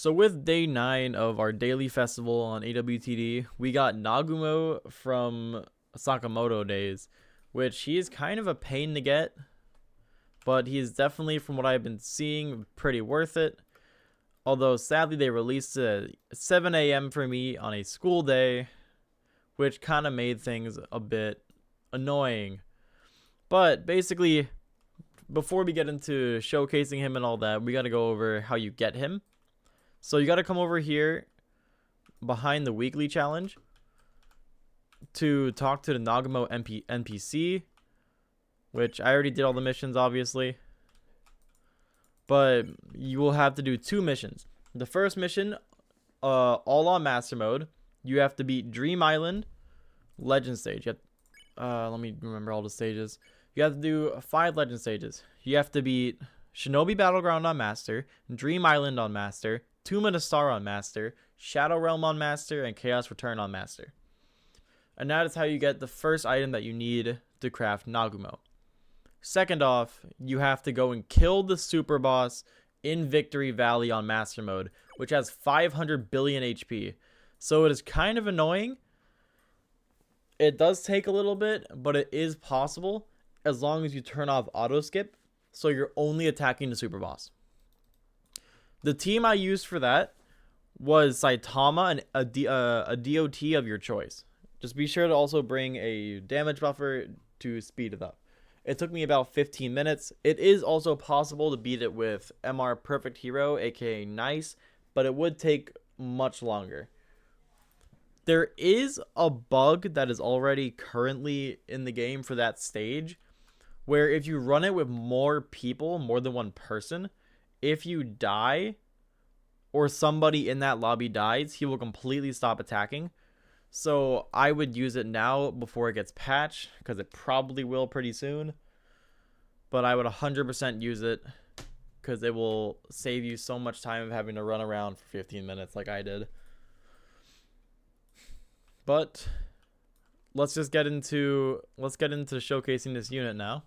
So with day 9 of our daily festival on AWTD, we got Nagumo from Sakamoto days, which he is kind of a pain to get, but he is definitely, from what I've been seeing, pretty worth it. Although sadly they released it at 7 a.m. for me on a school day, which kind of made things a bit annoying. But basically, before we get into showcasing him and all that, we got to go over how you get him. So you got to come over here behind the weekly challenge to talk to the Nagumo NPC, which I already did all the missions, obviously. But you will have to do 2 missions. The first mission, all on Master Mode, you have to beat Dream Island, Legend Stage. Let me remember all the stages. You have to do 5 Legend Stages. You have to beat Shinobi Battleground on Master, Dream Island on Master, Tomb of the Star on Master, Shadow Realm on Master, and Chaos Return on Master. And that is how you get the first item that you need to craft Nagumo. Second off, you have to go and kill the super boss in Victory Valley on Master Mode, which has 500 billion HP. So it is kind of annoying. It does take a little bit, but it is possible as long as you turn off auto skip, so you're only attacking the super boss. The team I used for that was Saitama and a DOT of your choice. Just be sure to also bring a damage buffer to speed it up. It took me about 15 minutes. It is also possible to beat it with MR Perfect Hero, aka Nice, but it would take much longer. There is a bug that is already currently in the game for that stage, where if you run it with more people, more than one person, if you die or somebody in that lobby dies, he will completely stop attacking. So I would use it now before it gets patched, because it probably will pretty soon. But I would 100% use it, because it will save you so much time of having to run around for 15 minutes like I did. But let's get into showcasing this unit now.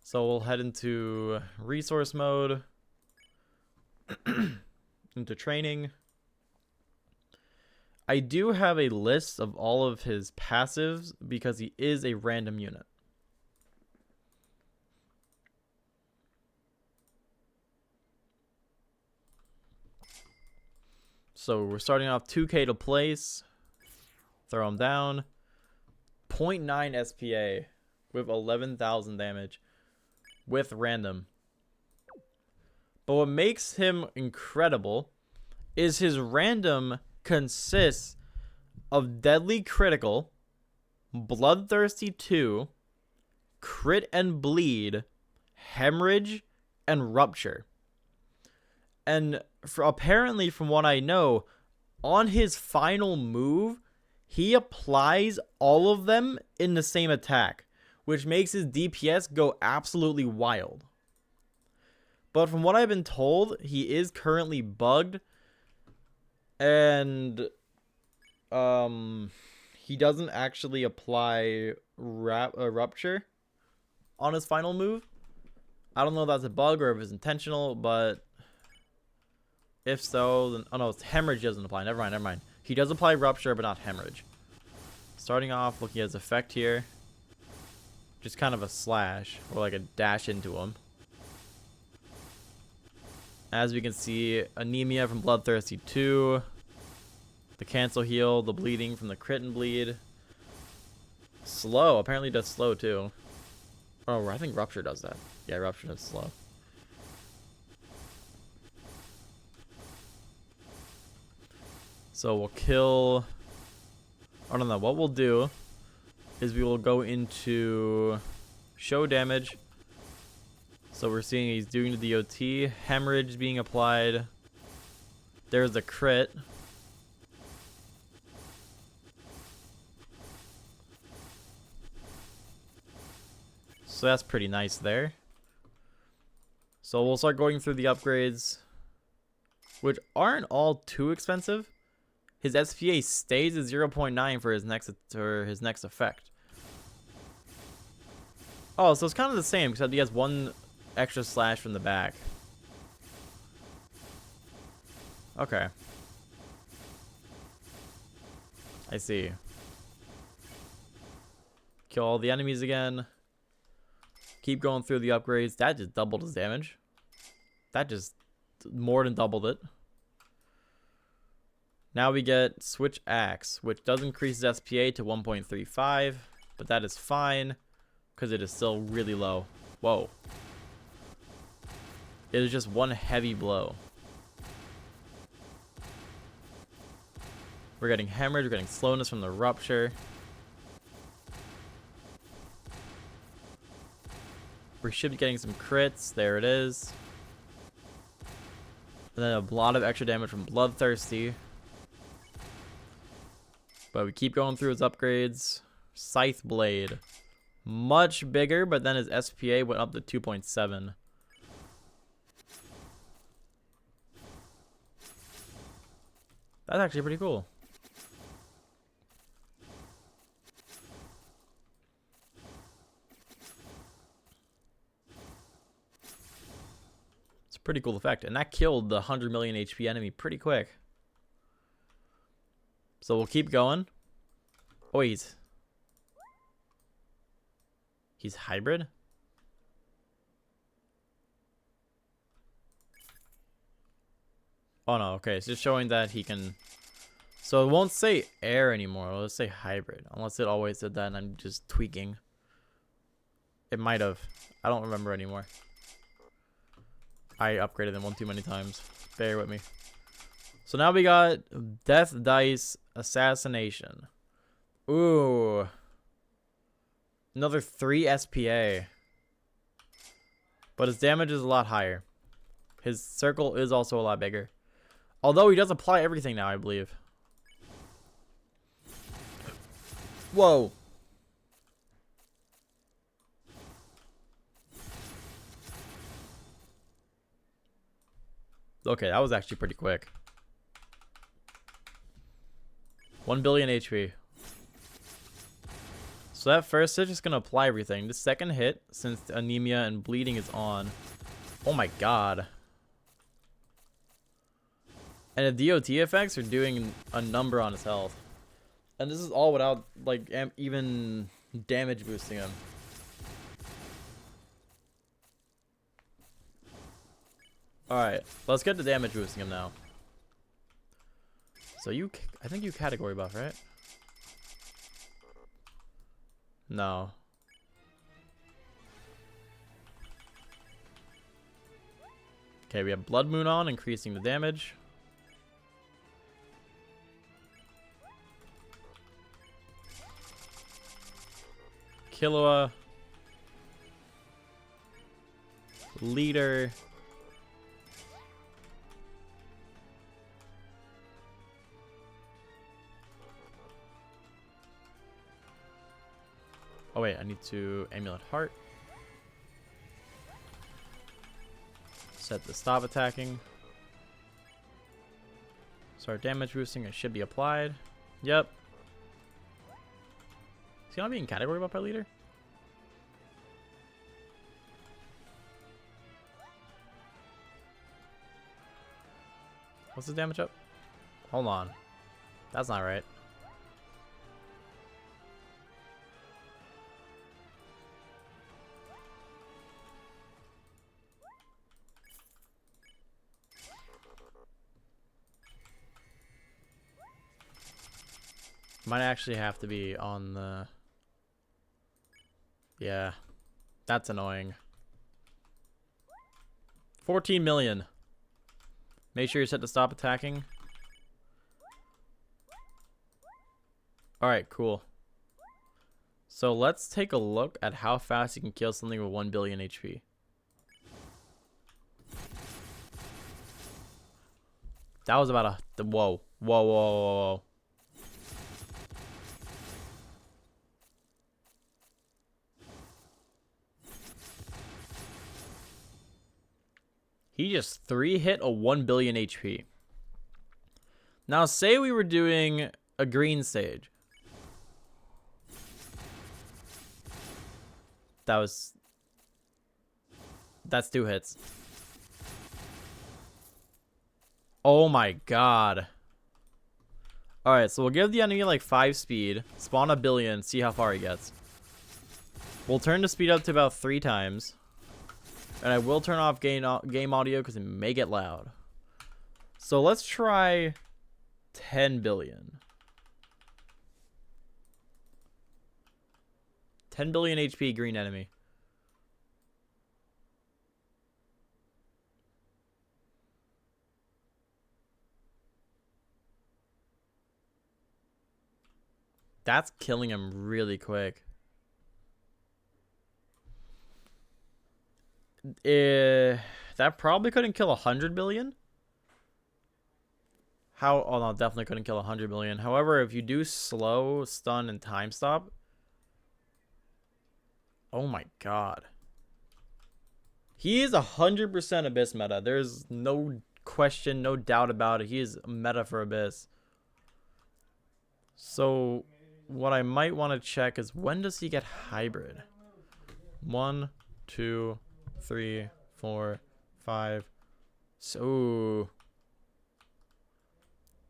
So we'll head into resource mode, into training. I do have a list of all of his passives because he is a random unit. So we're starting off 2k to place. Throw him down. 0.9 SPA with 11,000 damage with random. But what makes him incredible is his random consists of Deadly Critical, Bloodthirsty 2, Crit and Bleed, Hemorrhage, and Rupture. And apparently, from what I know, on his final move, he applies all of them in the same attack, which makes his DPS go absolutely wild. But from what I've been told, he is currently bugged, and he doesn't actually apply Rupture on his final move. I don't know if that's a bug or if it's intentional, but if so, then... Oh no, it's Hemorrhage doesn't apply. Never mind. He does apply Rupture, but not Hemorrhage. Starting off, looking at his effect here. Just kind of a slash, or like a dash into him. As we can see, Anemia from Bloodthirsty 2. The Cancel Heal, the Bleeding from the Crit and Bleed. Slow, apparently does slow too. Oh, I think Rupture does that. Yeah, Rupture does slow. So we'll kill... I don't know. What we'll do is we will go into show damage. So we're seeing he's doing the DOT. Hemorrhage being applied. There's a crit. So that's pretty nice there. So we'll start going through the upgrades, which aren't all too expensive. His SPA stays at 0.9 for his next effect. Oh, so it's kind of the same, except he has one extra slash from the back. Okay. I see. Kill all the enemies again. Keep going through the upgrades. That just doubled his damage. That just more than doubled it. Now we get Switch Axe, which does increase his SPA to 1.35, but that is fine because it is still really low. Whoa. It is just one heavy blow. We're getting hemorrhage, we're getting slowness from the rupture. We should be getting some crits. There it is. And then a lot of extra damage from Bloodthirsty. But we keep going through his upgrades. Scythe Blade. Much bigger, but then his SPA went up to 2.7. That's actually pretty cool. It's a pretty cool effect. And that killed the 100 million HP enemy pretty quick. So we'll keep going. Oh, he's hybrid? Oh no, okay. It's just showing that he can... So it won't say air anymore. It'll just say hybrid. Unless it always did that and I'm just tweaking. It might have. I don't remember anymore. I upgraded them one too many times. Bear with me. So now we got Death Dice Assassination. Ooh. Another 3 SPA. But his damage is a lot higher. His circle is also a lot bigger. Although he does apply everything now, I believe. Whoa. Okay, that was actually pretty quick. 1 billion HP. So that first hit is just going to apply everything. The second hit, since the anemia and bleeding is on. Oh my god. And the DOT effects are doing a number on his health. And this is all without, like, even damage boosting him. Alright, let's get the damage boosting him now. So I think you category buff, right? No. Okay, we have Blood Moon on, increasing the damage. Killua. Leader. Oh wait, I need to Amulet Heart. Set the stop attacking. Start damage boosting, it should be applied. Yep. Is he not being category buff by leader? What's the damage up? Hold on. That's not right. Might actually have to be on the... Yeah. That's annoying. 14 million. Make sure you're set to stop attacking. Alright, cool. So let's take a look at how fast you can kill something with 1 billion HP. That was about a... Whoa. Whoa, whoa, whoa, whoa. He just 3-hit a 1 billion HP. Now, say we were doing a green stage. That's 2 hits. Oh my god. Alright, so we'll give the enemy like 5 speed, spawn a billion, see how far he gets. We'll turn the speed up to about 3 times. And I will turn off game audio because it may get loud. So let's try 10 billion. 10 billion HP green enemy. That's killing him really quick. That probably couldn't kill 100 billion. How? Oh no, definitely couldn't kill 100 billion. However, if you do slow, stun, and time stop. Oh my god. He is 100% Abyss meta. There's no question, no doubt about it. He is meta for Abyss. So, what I might want to check is when does he get hybrid? 1, 2, 3, 4, 5. So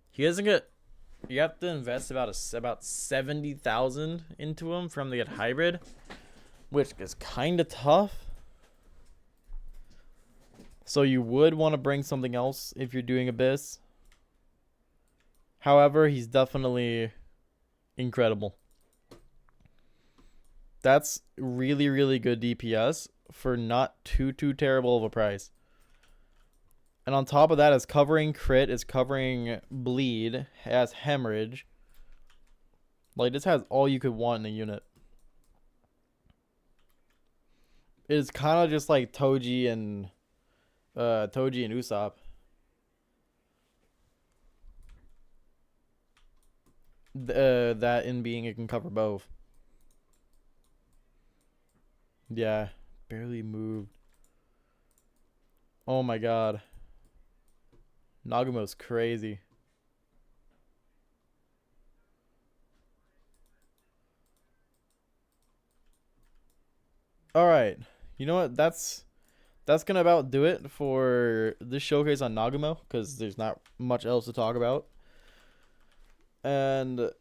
he doesn't get. You have to invest about 70,000 into him from to get hybrid, which is kind of tough. So you would want to bring something else if you're doing Abyss. However, he's definitely incredible. That's really, really good DPS for not too terrible of a price. And on top of that, it's covering crit, it's covering bleed, has hemorrhage. Like, this has all you could want in a unit. It's kind of just like Toji and Usopp. That in being it can cover both. Yeah, barely moved. Oh my god. Nagumo's crazy. Alright. You know what? That's gonna about do it for this showcase on Nagumo, because there's not much else to talk about. And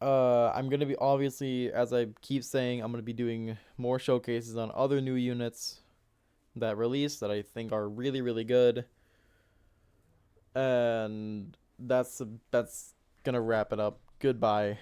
I'm gonna be, obviously, as I keep saying, I'm gonna be doing more showcases on other new units that release that I think are really, really good. And that's gonna wrap it up. Goodbye.